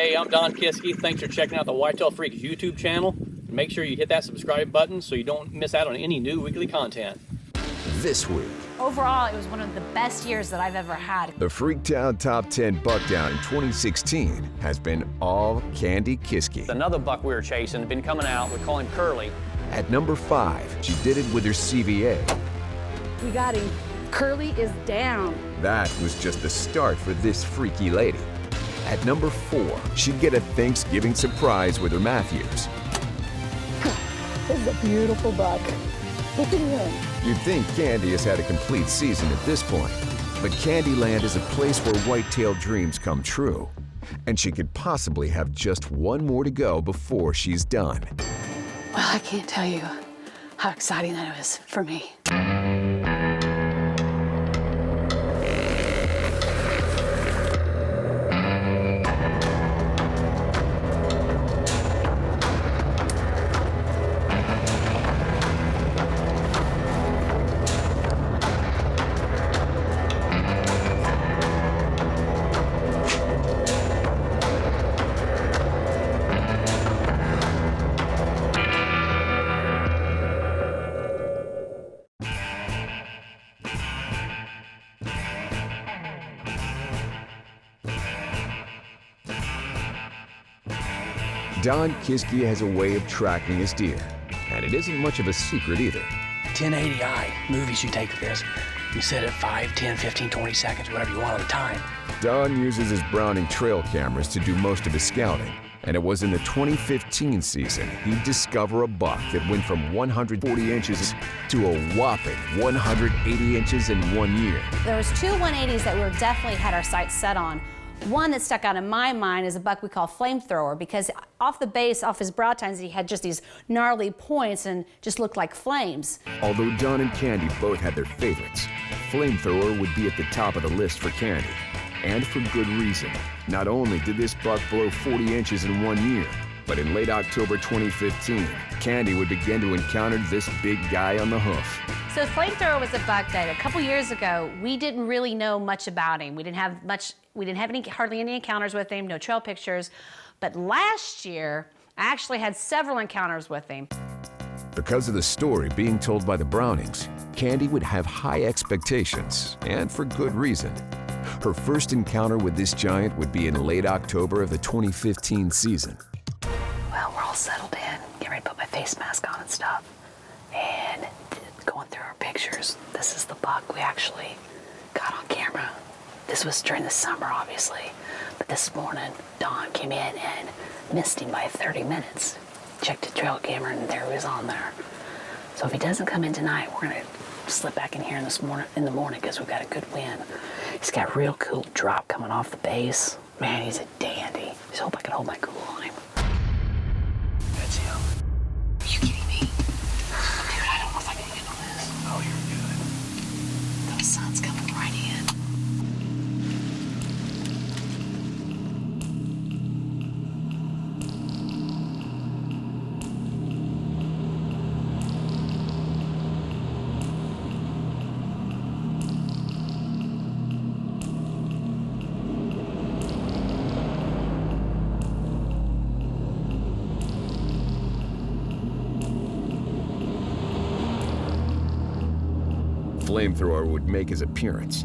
Hey, I'm Don Kisky. Thanks for checking out the Whitetail Freaks YouTube channel. Make sure you hit that subscribe button so you don't miss out on any new weekly content. This week, overall, it was one of the best years that I've ever had. the Freaktown Top 10 Buckdown in 2016 has been all Kandi Kisky. Another buck we were chasing had been coming out. We call him Curly. At number 5, she did it with her CVA. We got him. Curly is down. That was just the start for this freaky lady. At number 4, she'd get a Thanksgiving surprise with her Matthews. This is a beautiful buck. Look at him. You'd think Kandi has had a complete season at this point, but Candyland is a place where whitetail dreams come true, and she could possibly have just one more to go before she's done. Well, I can't tell you how exciting that was for me. Don Kisky has a way of tracking his deer, and it isn't much of a secret either. 1080i movies you take with this. You set it 5, 10, 15, 20 seconds, whatever you want at a time. Don uses his Browning trail cameras to do most of his scouting, and it was in the 2015 season he'd discover a buck that went from 140 inches to a whopping 180 inches in 1 year. There was two 180s that we were definitely had our sights set on. One that stuck out in my mind is a buck we call FlameThrower, because off the base, off his brow tines, he had just these gnarly points and just looked like flames. Although Don and Kandi both had their favorites, FlameThrower would be at the top of the list for Kandi. And for good reason. Not only did this buck blow 40 inches in 1 year, but in late October 2015, Kandi would begin to encounter this big guy on the hoof. So FlameThrower was a buck that a couple years ago, we didn't really know much about him. We didn't have hardly any encounters with him, no trail pictures. But last year, I actually had several encounters with him. Because of the story being told by the Brownings, Kandi would have high expectations, and for good reason. Her first encounter with this giant would be in late October of the 2015 season. Well, we're all settled in, getting ready to put my face mask on and stuff. And going through our pictures, this is the buck we actually got on camera. This was during the summer, obviously. But this morning, Don came in and missed him by 30 minutes. Checked the trail camera and there he was on there. So if he doesn't come in tonight, we're gonna slip back in here in the morning because we've got a good wind. He's got real cool drop coming off the base. Man, he's a dandy. Just hope I can hold my cool on him. That's him. Are you kidding me? Dude, I don't know if I can handle this. Oh, you're good. The sun's coming right in. FlameThrower would make his appearance.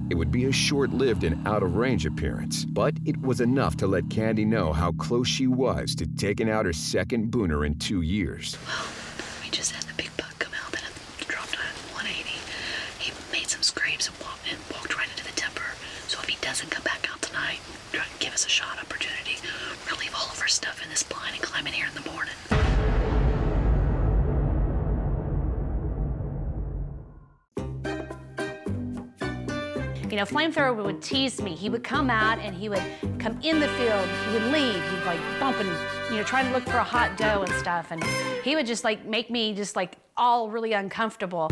It would be a short-lived and out-of-range appearance, but it was enough to let Kandi know how close she was to taking out her second booner in 2 years. Well, we just had the big buck come out that dropped on 180. He made some scrapes and walked right into the timber. So if he doesn't come back out tonight, try to give us a shot opportunity. We're gonna leave all of our stuff in this blind and climb in here in the morning. You know, FlameThrower would tease me. He would come out and he would come in the field. He would leave. He'd like bump and, you know, try to look for a hot doe and stuff. And he would just like make me just like all really uncomfortable.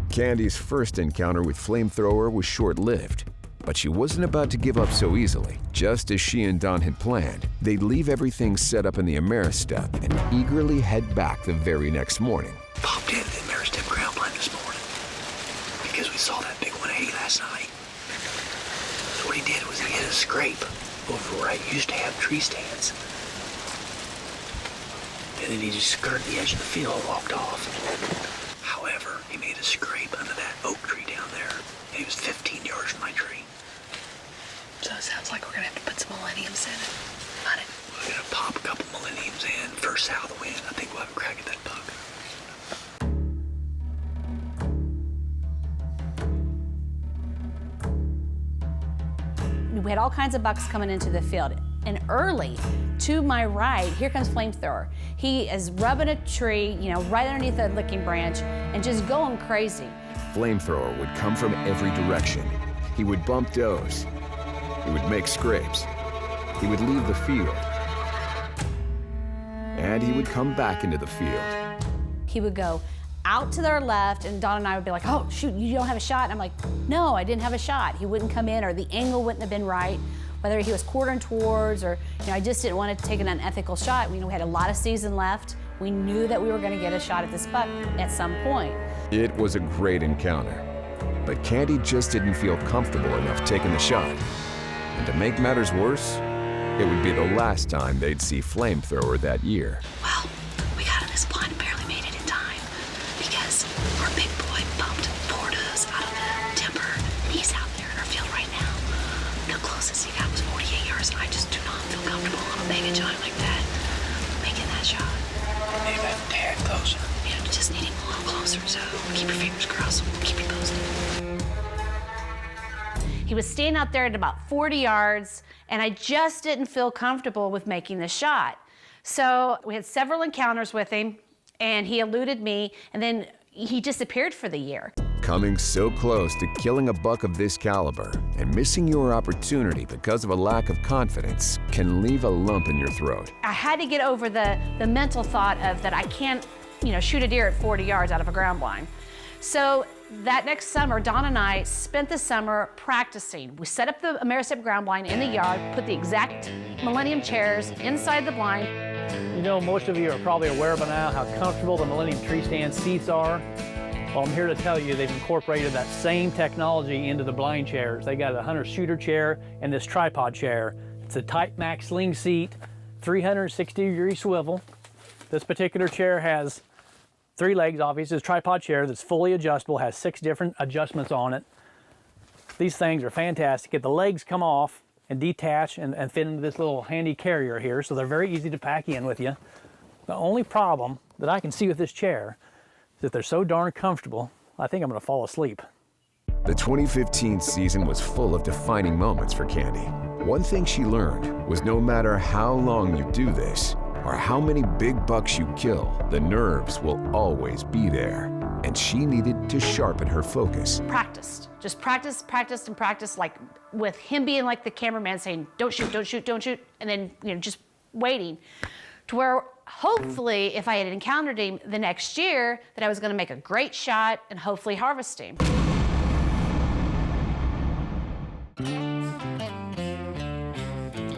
Kandi's first encounter with FlameThrower was short-lived, but she wasn't about to give up so easily. Just as she and Don had planned, they'd leave everything set up in the Ameristep and eagerly head back the very next morning. Popped into the Ameristep ground plan this morning because we saw that big 180 last night. So what he did was he hit a scrape over where I used to have tree stands. And then he just skirted the edge of the field and walked off. However, he made a scrape under that oak tree down there, and he was 15 yards from my tree. So it sounds like we're gonna have to put some millenniums in it. On it. We're gonna pop a couple millenniums in. First south wind, I think we'll have a crack at that buck. We had all kinds of bucks coming into the field. And early, to my right, here comes FlameThrower. He is rubbing a tree, you know, right underneath a licking branch and just going crazy. FlameThrower would come from every direction. He would bump does. He would make scrapes. He would leave the field. And he would come back into the field. He would go out to their left, and Don and I would be like, oh, shoot, you don't have a shot? And I'm like, no, I didn't have a shot. He wouldn't come in, or the angle wouldn't have been right, whether he was quartering towards, or, you know, I just didn't want to take an unethical shot. You know, we had a lot of season left. We knew that we were going to get a shot at this buck at some point. It was a great encounter, but Kandi just didn't feel comfortable enough taking the shot. And to make matters worse, it would be the last time they'd see FlameThrower that year. Well, we got in this blind and barely made it in time because our big boy bumped 4 does out of the timber. He's out there in our field right now. The closest he got was 48 yards, and I just do not feel comfortable on a mega giant like that making that shot. Maybe a tad closer. You know, just needing a little closer, so keep your fingers crossed. We'll keep you posted. He was standing out there at about 40 yards, and I just didn't feel comfortable with making the shot. So we had several encounters with him, and he eluded me, and then he disappeared for the year. Coming so close to killing a buck of this caliber and missing your opportunity because of a lack of confidence can leave a lump in your throat. I had to get over the mental thought of that I can't, you know, shoot a deer at 40 yards out of a ground blind. So that next summer, Don and I spent the summer practicing. We set up the Ameristep ground blind in the yard, put the exact Millennium chairs inside the blind. You know, most of you are probably aware by now how comfortable the Millennium tree stand seats are. Well, I'm here to tell you they've incorporated that same technology into the blind chairs. They got a hunter shooter chair and this tripod chair. It's a Type Max sling seat, 360-degree swivel. This particular chair has 3 legs, obviously. It's a tripod chair that's fully adjustable, has 6 different adjustments on it. These things are fantastic. Get the legs come off and detach and fit into this little handy carrier here, so they're very easy to pack in with you. The only problem that I can see with this chair is that they're so darn comfortable, I think I'm gonna fall asleep. The 2015 season was full of defining moments for Kandi. One thing she learned was no matter how long you do this, or how many big bucks you kill, the nerves will always be there. And she needed to sharpen her focus. Practiced, just practiced and practiced, like with him being like the cameraman saying, don't shoot, don't shoot, don't shoot, and then, you know, just waiting. To where hopefully if I had encountered him the next year, that I was gonna make a great shot and hopefully harvest him.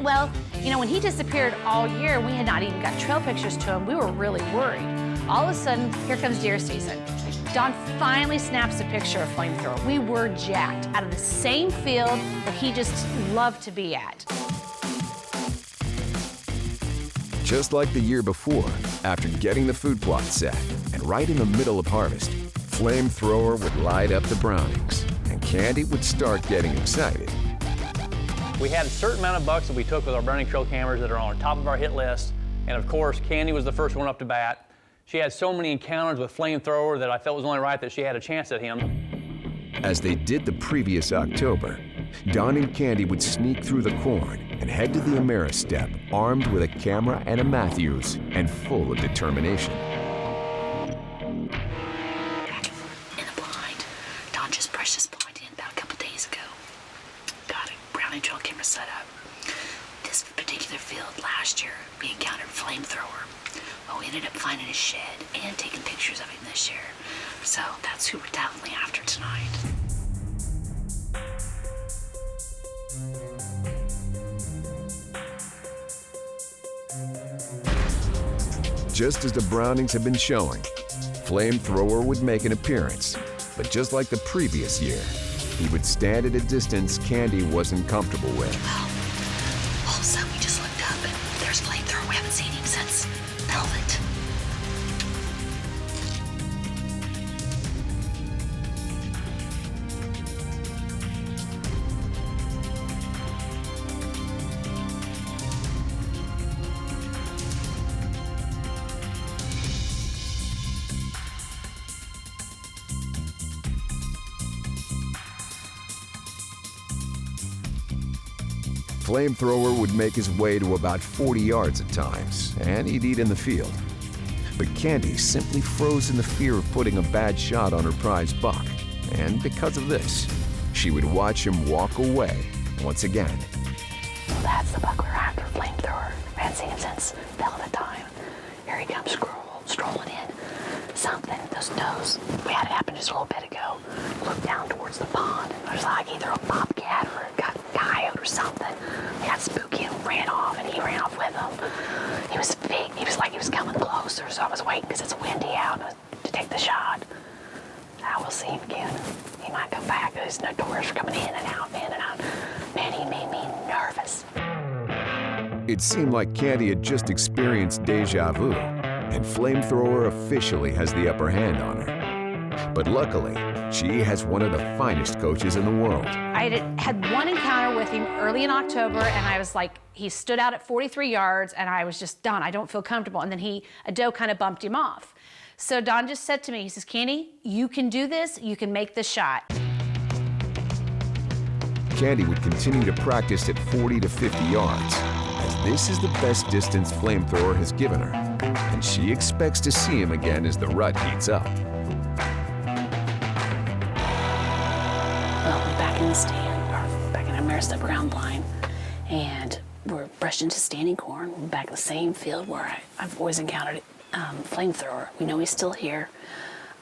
Well, you know, when he disappeared all year, we had not even got trail pictures to him. We were really worried. All of a sudden, here comes deer season. Don finally snaps a picture of FlameThrower. We were jacked out of the same field that he just loved to be at. Just like the year before, after getting the food plot set and right in the middle of harvest, FlameThrower would light up the Brownings, and Kandi would start getting excited. We had a certain amount of bucks that we took with our Browning trail cameras that are on top of our hit list. And of course, Kandi was the first one up to bat. She had so many encounters with FlameThrower that I felt it was only right that she had a chance at him. As they did the previous October, Don and Kandi would sneak through the corn and head to the Ameristep, armed with a camera and a Matthews, and full of determination. In the blind, Don just brushed his blind in about a couple days ago. Got a Browning trail camera set up. This particular field last year, we encountered FlameThrower. Well, we ended up finding his shed and taking pictures of him this year. So that's who we're definitely after tonight. Just as the Brownings had been showing, FlameThrower would make an appearance, but just like the previous year, he would stand at a distance Kandi wasn't comfortable with. Well, there's FlameThrower. We haven't seen him since Velvet. FlameThrower would make his way to about 40 yards at times, and he'd eat in the field. But Kandi simply froze in the fear of putting a bad shot on her prize buck, and because of this, she would watch him walk away once again. Well, that's the buck we were after, FlameThrower. We hadn't seen him since Velvet time. Here he comes strolling in. Something, those does. We had it happen just a little bit ago. Looked down towards the pond, and there's like either a bobcat or a coyote or something. They got spooky and ran off, and he ran off with them. He was big. He was like he was coming closer, so I was waiting because it's windy out to take the shot. I will see him again. He might come back. He's notorious for coming in and out, in and out. Man, he made me nervous. It seemed like Kandi had just experienced deja vu, and FlameThrower officially has the upper hand on her. But luckily, she has one of the finest coaches in the world. I had one encounter with him early in October, and I was like, he stood out at 43 yards, and I was just done. I don't feel comfortable. And then a doe kind of bumped him off. So Don just said to me, he says, Kandi, you can do this. You can make this shot. Kandi would continue to practice at 40 to 50 yards, as this is the best distance FlameThrower has given her, and she expects to see him again as the rut heats up. Well, we're back in the stand, or back in our Maristep ground blind, and we're brushed into standing corn. We're back in the same field where I've always encountered FlameThrower. We know he's still here.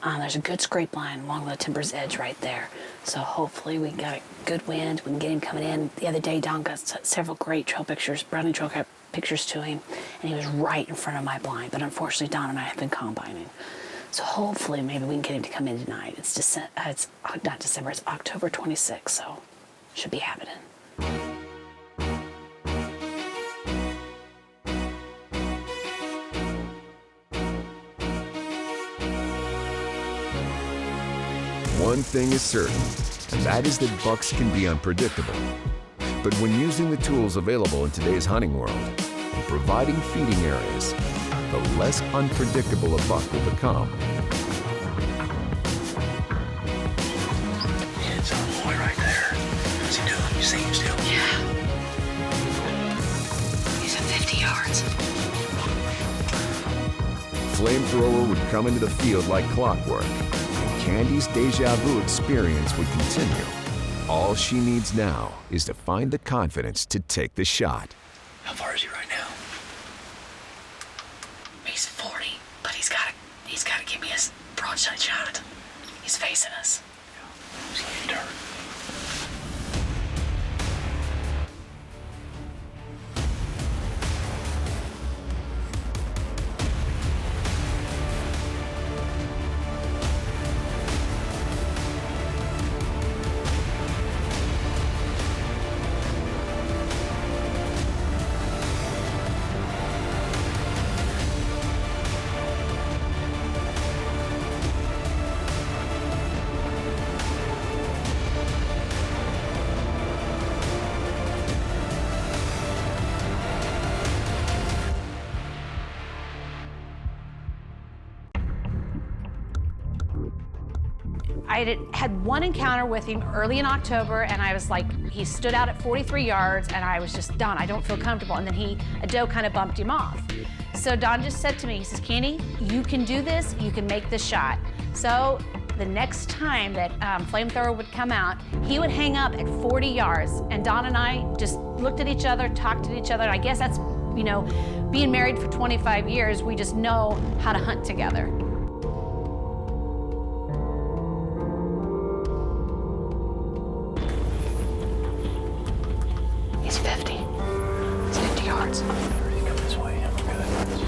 There's a good scrape line along the timber's edge right there. So hopefully we got a good wind. We can get him coming in. The other day, Don got several great trail pictures, Browning trail pictures to him, and he was right in front of my blind. But unfortunately, Don and I have been combining. So hopefully maybe we can get him to come in tonight. It's not December, it's October 26th, so should be happening. One thing is certain, and that is that bucks can be unpredictable. But when using the tools available in today's hunting world and providing feeding areas, the less unpredictable a buck will become. It's a boy right there. What's he doing? You see him still? Yeah. He's at 50 yards. FlameThrower would come into the field like clockwork, and Kandi's deja vu experience would continue. All she needs now is to find the confidence to take the shot. How far is he right now? He's 40, but he's got to give me his broadside shot. He's facing us. He's getting dark. I had one encounter with him early in October, and I was like, he stood out at 43 yards, and I was just done. I don't feel comfortable. And then a doe kind of bumped him off. So Don just said to me, he says, Kandi, you can do this. You can make this shot. So the next time that FlameThrower would come out, he would hang up at 40 yards, and Don and I just looked at each other, talked to each other. And I guess that's, you know, being married for 25 years, we just know how to hunt together. He's 50. He's 50 yards. He's coming this way. I'm good.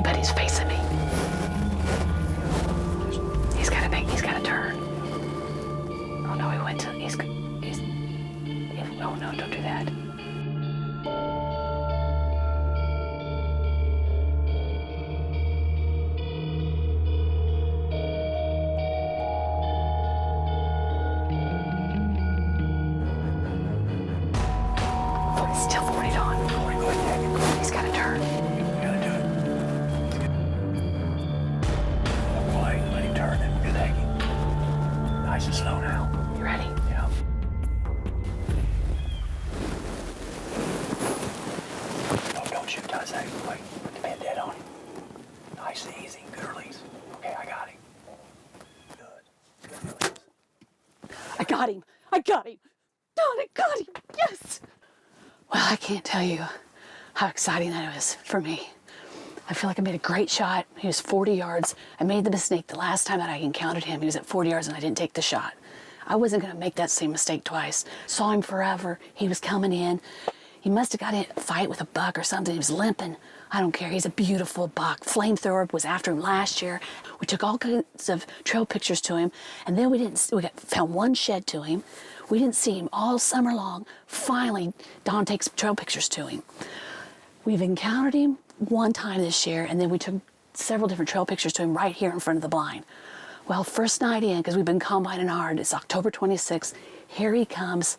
but he's facing me. He's gotta turn. Oh no, he went to, oh no, don't do that. Still 40 on. He's got to turn. You gotta do it. Why? Let him turn and get hanging. Nice and slow now. You ready? Yeah. No, don't shoot, does that? Wait, put the pin dead on him. Nice and easy. Good release. Okay, I got him. Good. Good release. I got him. I got him. Don, I got him. Yes. Well, I can't tell you how exciting that was for me. I feel like I made a great shot. He was 40 yards. I made the mistake the last time that I encountered him. He was at 40 yards and I didn't take the shot. I wasn't going to make that same mistake twice. Saw him forever. He was coming in. He must have got in a fight with a buck or something. He was limping. I don't care. He's a beautiful buck. FlameThrower was after him last year. We took all kinds of trail pictures to him, and then we found one shed to him. We didn't see him all summer long. Finally, Don takes trail pictures to him. We've encountered him one time this year, and then we took several different trail pictures to him right here in front of the blind. Well, first night in, because we've been combining hard, it's October 26th. Here he comes.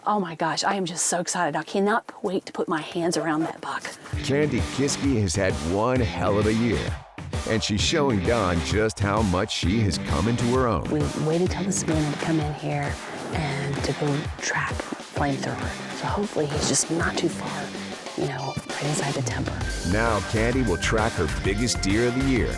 Oh my gosh, I am just so excited. I cannot wait to put my hands around that buck. Kandi Kisky has had one hell of a year, and she's showing Don just how much she has come into her own. We waited till this morning to come in here and to go trap FlameThrower. So hopefully he's just not too far, right inside the timber. Now Kandi will track her biggest deer of the year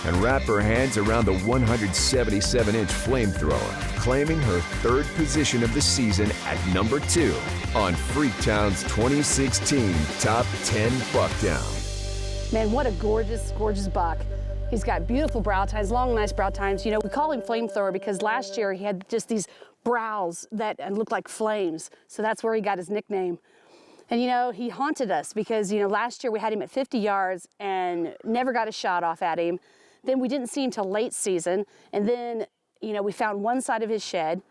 and wrap her hands around the 177-inch FlameThrower, claiming her third position of the season at number 2 on Freaktown's 2016 Top 10 Buckdown. Man, what a gorgeous, gorgeous buck. He's got beautiful brow tines, long, nice brow tines. We call him FlameThrower because last year he had just these brows that looked like flames. So that's where he got his nickname. And he haunted us because, last year we had him at 50 yards and never got a shot off at him. Then we didn't see him till late season. And then, we found one side of his shed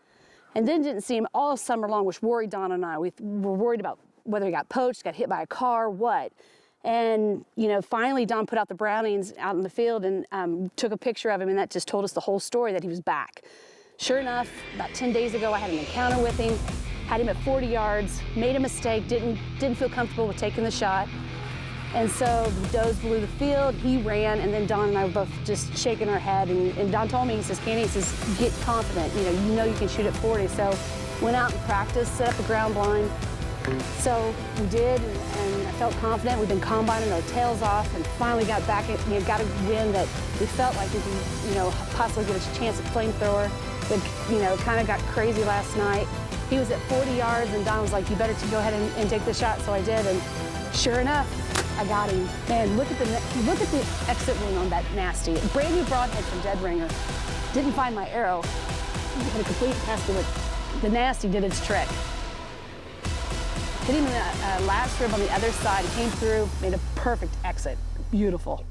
and then didn't see him all summer long, which worried Don and I. We were worried about whether he got poached, got hit by a car, what. And, finally Don put out the brownings out in the field and took a picture of him, and that just told us the whole story that he was back. Sure enough, about 10 days ago, I had an encounter with him, had him at 40 yards, made a mistake, didn't feel comfortable with taking the shot. And so the does blew the field, he ran, and then Don and I were both just shaking our head. And Don told me, he says, Kandi, get confident, you know you can shoot at 40. So went out and practiced, set up a ground blind. So we did, and I felt confident. We've been combining our tails off and finally got back, got a win that we felt like we could, possibly get a chance at FlameThrower. But, kind of got crazy last night. He was at 40 yards, and Don was like, you better go ahead and take the shot, so I did, and sure enough, I got him. Man, look at the exit wound on that nasty. Brand new broadhead from Dead Ringer. Didn't find my arrow. Had a complete test of it. The nasty did its trick. Hit him in the last rib on the other side, came through, made a perfect exit. Beautiful.